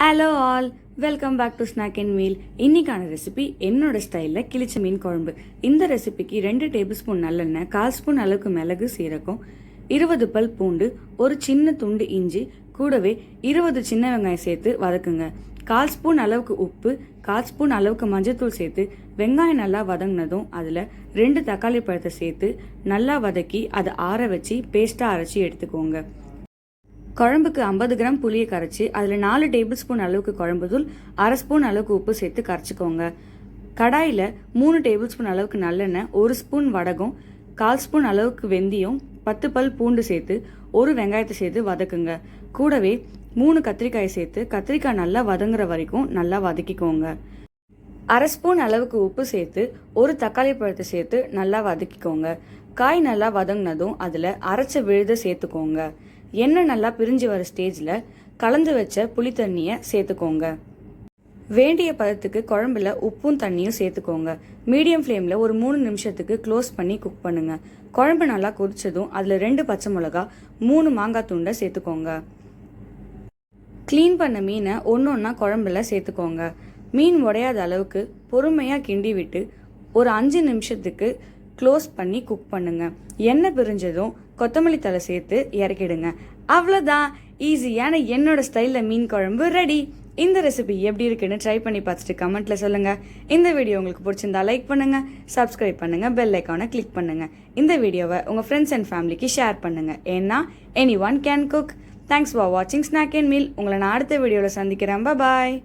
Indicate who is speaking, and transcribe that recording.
Speaker 1: Hello all, welcome back to snack and meal. இன்னைக்கான recipe என்னோட ஸ்டைலில் கிளிச்ச மீன் குழம்பு. இந்த ரெசிபிக்கு 2 டேபிள் ஸ்பூன் நல்லெண்ணெய், 1/4 ஸ்பூன் அளவுக்கு மிளகு சீரகம், 20 பல் பூண்டு, ஒரு சின்ன துண்டு இஞ்சி, கூடவே 20 சின்ன வெங்காயம் சேர்த்து வதக்குங்க. 1/4 ஸ்பூன் அளவுக்கு உப்பு, 1/4 ஸ்பூன் அளவுக்கு மஞ்சத்தூள் சேர்த்து வெங்காயம் நல்லா வதங்கினதும் அதில் 2 தக்காளி பழத்தை சேர்த்து நல்லா வதக்கி அதை ஆற வச்சு பேஸ்ட்டாக அரைச்சி எடுத்துக்கோங்க. குழம்புக்கு 50 கிராம் புளியை கரைச்சி அதில் 4 டேபிள் ஸ்பூன் அளவுக்கு குழம்பு தூள், 1/2 ஸ்பூன் அளவுக்கு உப்பு சேர்த்து கரைச்சிக்கோங்க. கடாயில் 3 டேபிள் ஸ்பூன் அளவுக்கு நல்லெண்ணெய், 1 ஸ்பூன் வடகம், 1/4 ஸ்பூன் அளவுக்கு வெந்தயம், 10 பல் பூண்டு சேர்த்து 1 வெங்காயத்தை சேர்த்து வதக்குங்க. கூடவே 3 கத்திரிக்காயை சேர்த்து கத்திரிக்காய் நல்லா வதங்குற வரைக்கும் நல்லா வதக்கிக்கோங்க. 1/2 ஸ்பூன் அளவுக்கு உப்பு சேர்த்து 1 தக்காளி பழத்தை சேர்த்து நல்லா வதக்கிக்கோங்க. காய் நல்லா வதங்கினதும் அதில் அரைச்ச விழுதை சேர்த்துக்கோங்க. எண்ணெய் நல்லா பிரிஞ்சு வர ஸ்டேஜில் கலந்து வச்ச புளி தண்ணியை சேர்த்துக்கோங்க. வேண்டிய பதத்துக்கு குழம்புல உப்பும் தண்ணியும் சேர்த்துக்கோங்க. மீடியம் ஃப்ளேமில் ஒரு 3 நிமிஷத்துக்கு க்ளோஸ் பண்ணி குக் பண்ணுங்க. குழம்பு நல்லா கொதிச்சதும் அதில் 2 பச்சை மிளகா, 3 மாங்காய் துண்டை சேர்த்துக்கோங்க. க்ளீன் பண்ண மீனை ஒன்றா குழம்புல சேர்த்துக்கோங்க. மீன் உடையாத அளவுக்கு பொறுமையாக கிண்டி விட்டு ஒரு 5 நிமிஷத்துக்கு க்ளோஸ் பண்ணி குக் பண்ணுங்க. எண்ணெய் பிரிஞ்சதும் கொத்தமல்லி தழை சேர்த்து இறக்கிடுங்க. அவ்வளோதான், ஈஸியான என்னோட ஸ்டைலில் மீன் குழம்பு ரெடி. இந்த ரெசிபி எப்படி இருக்குன்னு ட்ரை பண்ணி பார்த்துட்டு கமெண்ட்ல சொல்லுங்க. இந்த வீடியோ உங்களுக்கு பிடிச்சிருந்தா லைக் பண்ணுங்க, சப்ஸ்கிரைப் பண்ணுங்க, பெல் ஐக்கானை கிளிக் பண்ணுங்க. இந்த வீடியோவை உங்க ஃப்ரெண்ட்ஸ் அண்ட் ஃபேமிலிக்கு ஷேர் பண்ணுங்க. ஏன்னா any one can cook. Thanks for வாட்சிங் ஸ்நாக் அண்ட் மீல். உங்களை நான் அடுத்த வீடியோவில் சந்திக்கிறேன். பாய்.